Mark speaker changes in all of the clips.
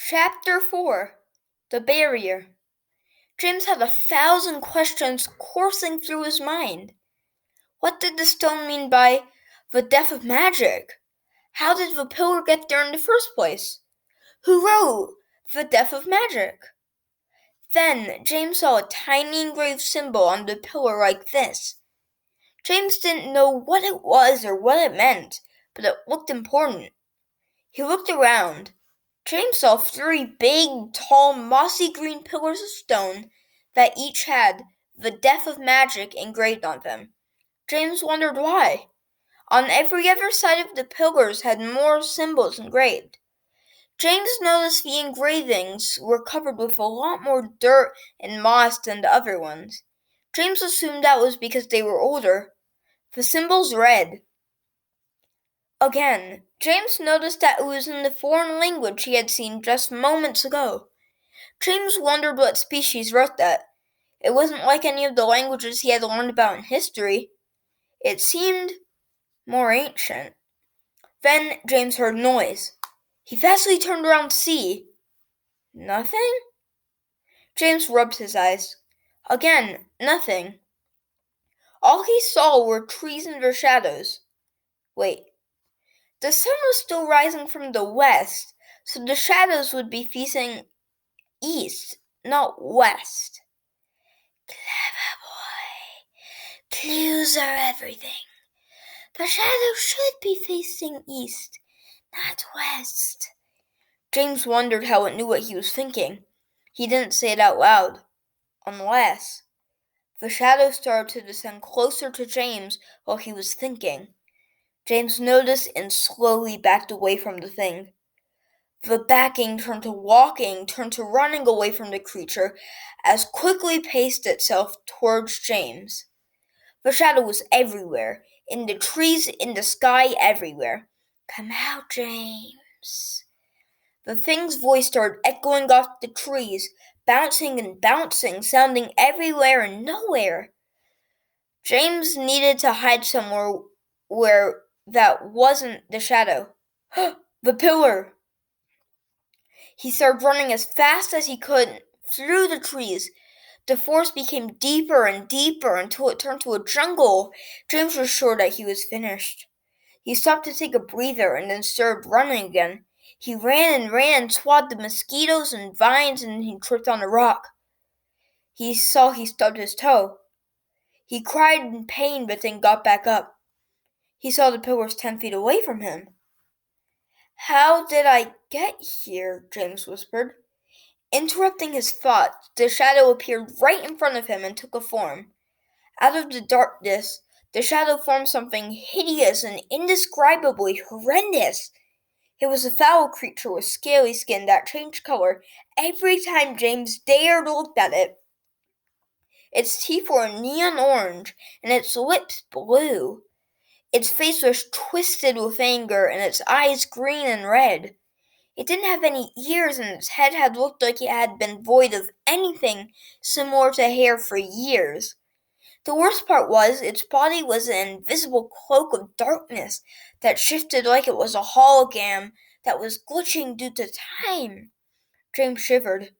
Speaker 1: Chapter 4 The Barrier. James had 1,000 questions coursing through his mind. What did the stone mean by the death of magic? How did the pillar get there in the first place? Who wrote the death of magic? Then James saw a tiny engraved symbol on the pillar like this. James didn't know what it was or what it meant, but it looked important. He looked around. James saw 3 big, tall, mossy green pillars of stone that each had the death of magic engraved on them. James wondered why. On every other side of the pillars had more symbols engraved. James noticed the engravings were covered with a lot more dirt and moss than the other ones. James assumed that was because they were older. The symbols read. Again, James noticed that it was in the foreign language he had seen just moments ago. James wondered what species wrote that. It wasn't like any of the languages he had learned about in history. It seemed more ancient. Then James heard noise. He fastly turned around to see. Nothing? James rubbed his eyes. Again, nothing. All he saw were trees and their shadows. Wait. The sun was still rising from the west, so the shadows would be facing east, not west. Clever boy. Clues are everything. The shadow should be facing east, not west. James wondered how it knew what he was thinking. He didn't say it out loud. Unless. The shadow started to descend closer to James while he was thinking. James noticed and slowly backed away from the thing. The backing turned to walking, turned to running away from the creature, as quickly paced itself towards James. The shadow was everywhere, in the trees, in the sky, everywhere. Come out, James. The thing's voice started echoing off the trees, bouncing and bouncing, sounding everywhere and nowhere. James needed to hide somewhere where that wasn't the shadow. The pillar! He started running as fast as he could through the trees. The forest became deeper and deeper until it turned to a jungle. James was sure that he was finished. He stopped to take a breather and then started running again. He ran and ran, swatted the mosquitoes and vines, and he tripped on a rock. He saw he stubbed his toe. He cried in pain but then got back up. He saw the pillars 10 feet away from him. How did I get here? James whispered. Interrupting his thoughts, the shadow appeared right in front of him and took a form. Out of the darkness, the shadow formed something hideous and indescribably horrendous. It was a foul creature with scaly skin that changed color every time James dared look at it. Its teeth were neon orange, and its lips blue. Its face was twisted with anger, and its eyes green and red. It didn't have any ears, and its head had looked like it had been void of anything similar to hair for years. The worst part was, its body was an invisible cloak of darkness that shifted like it was a hologram that was glitching due to time. James shivered.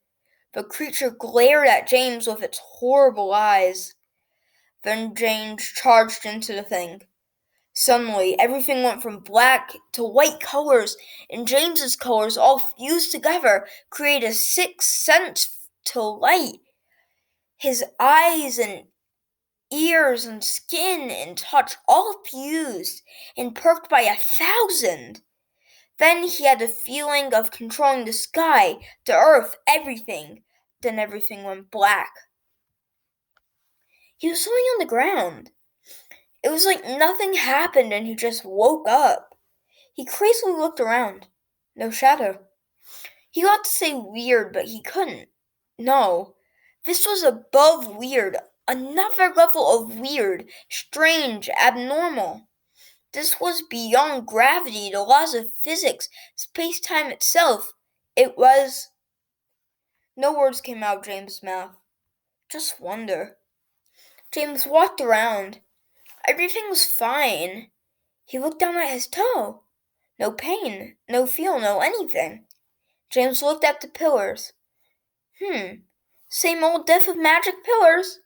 Speaker 1: The creature glared at James with its horrible eyes. Then James charged into the thing. Suddenly, everything went from black to white colors, and James's colors all fused together, created a sixth sense to light. His eyes and ears and skin and touch all fused and perked by 1,000. Then he had a feeling of controlling the sky, the earth, everything. Then everything went black. He was sitting on the ground. It was like nothing happened and he just woke up. He crazily looked around. No shadow. He got to say weird, but he couldn't. No. This was above weird. Another level of weird, strange, abnormal. This was beyond gravity, the laws of physics, space-time itself. It was... No words came out of James' mouth. Just wonder. James walked around. Everything was fine. He looked down at his toe. No pain, no feel, no anything. James looked at the pillars. Same old death of magic pillars.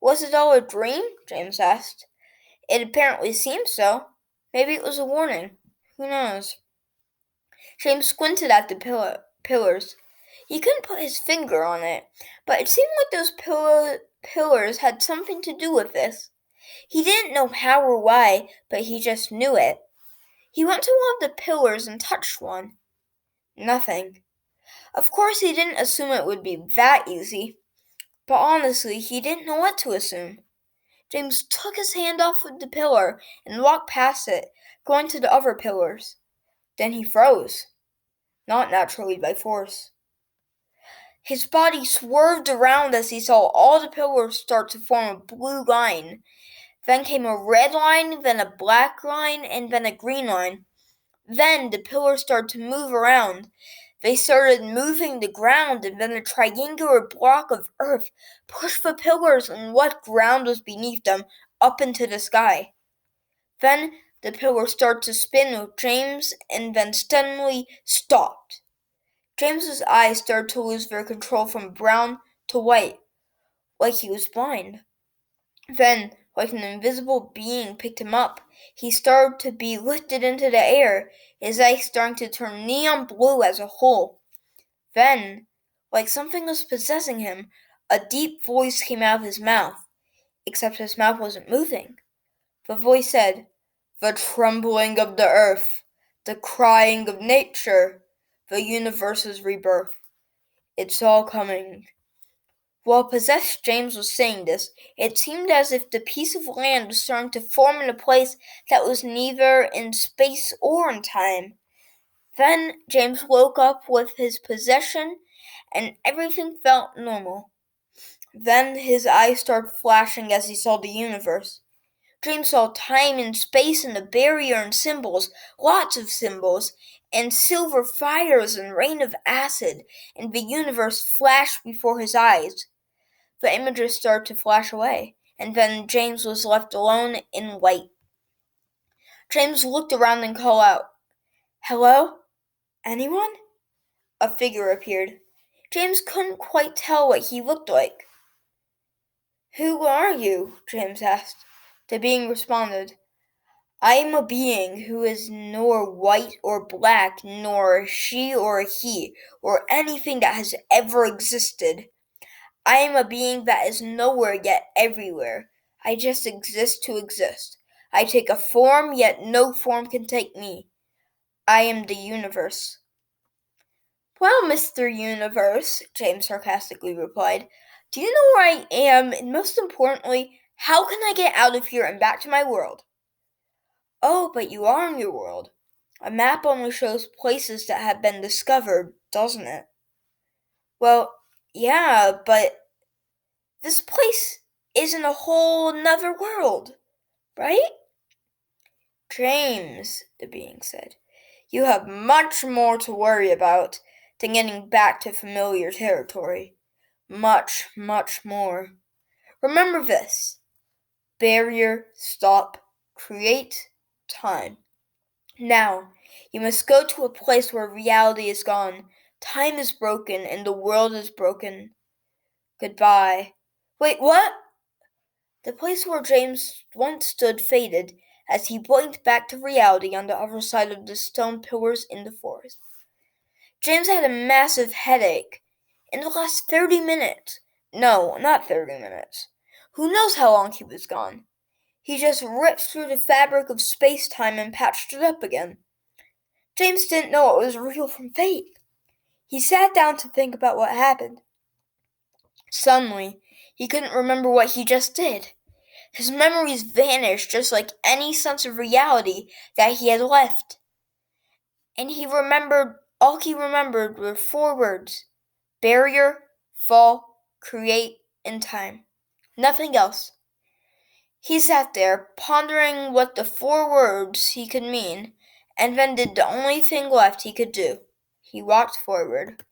Speaker 1: Was it all a dream? James asked. It apparently seemed so. Maybe it was a warning. Who knows? James squinted at the pillars. He couldn't put his finger on it, but it seemed like those pillars had something to do with this. He didn't know how or why, but he just knew it. He went to one of the pillars and touched one. Nothing. Of course, he didn't assume it would be that easy, but honestly, he didn't know what to assume. James took his hand off of the pillar and walked past it, going to the other pillars. Then he froze, not naturally by force. His body swerved around as he saw all the pillars start to form a blue line. Then came a red line, then a black line, and then a green line. Then the pillars started to move around. They started moving the ground, and then a triangular block of earth pushed the pillars and what ground was beneath them up into the sky. Then the pillars started to spin with James and then suddenly stopped. James's eyes started to lose their control from brown to white, like he was blind. Then, like an invisible being picked him up, he started to be lifted into the air, his eyes starting to turn neon blue as a whole. Then, like something was possessing him, a deep voice came out of his mouth, except his mouth wasn't moving. The voice said, "The trembling of the earth, the crying of nature, the universe's rebirth. It's all coming." While possessed James was saying this, it seemed as if the piece of land was starting to form in a place that was neither in space or in time. Then James woke up with his possession, and everything felt normal. Then his eyes started flashing as he saw the universe. James saw time and space and a barrier and symbols, lots of symbols, and silver fires and rain of acid, and the universe flashed before his eyes. The images started to flash away, and then James was left alone in light. James looked around and called out, "Hello? Anyone?" A figure appeared. James couldn't quite tell what he looked like. "Who are you?" James asked. The being responded, "I am a being who is nor white or black, nor a she or a he, or anything that has ever existed. I am a being that is nowhere yet everywhere. I just exist to exist. I take a form, yet no form can take me. I am the universe." "Well, Mr. Universe," James sarcastically replied, "do you know where I am? And most importantly, how can I get out of here and back to my world?" "Oh, but you are in your world. A map only shows places that have been discovered, doesn't it?" "Well, yeah, but this place is in a whole nother world, right?" "James," the being said, "you have much more to worry about than getting back to familiar territory. Much, much more. Remember this: barrier, stop, create, time. Now, you must go to a place where reality is gone, time is broken, and the world is broken. Goodbye." "Wait, what?" The place where James once stood faded as he blinked back to reality on the other side of the stone pillars in the forest. James had a massive headache. In the last 30 minutes, no, not 30 minutes, who knows how long he was gone, he just ripped through the fabric of space-time and patched it up again. James didn't know what was real from fake. He sat down to think about what happened. Suddenly, he couldn't remember what he just did. His memories vanished just like any sense of reality that he had left. And all he remembered were 4 words: barrier, fall, create, and time. Nothing else. He sat there, pondering what the 4 words he could mean, and then did the only thing left he could do. He walked forward.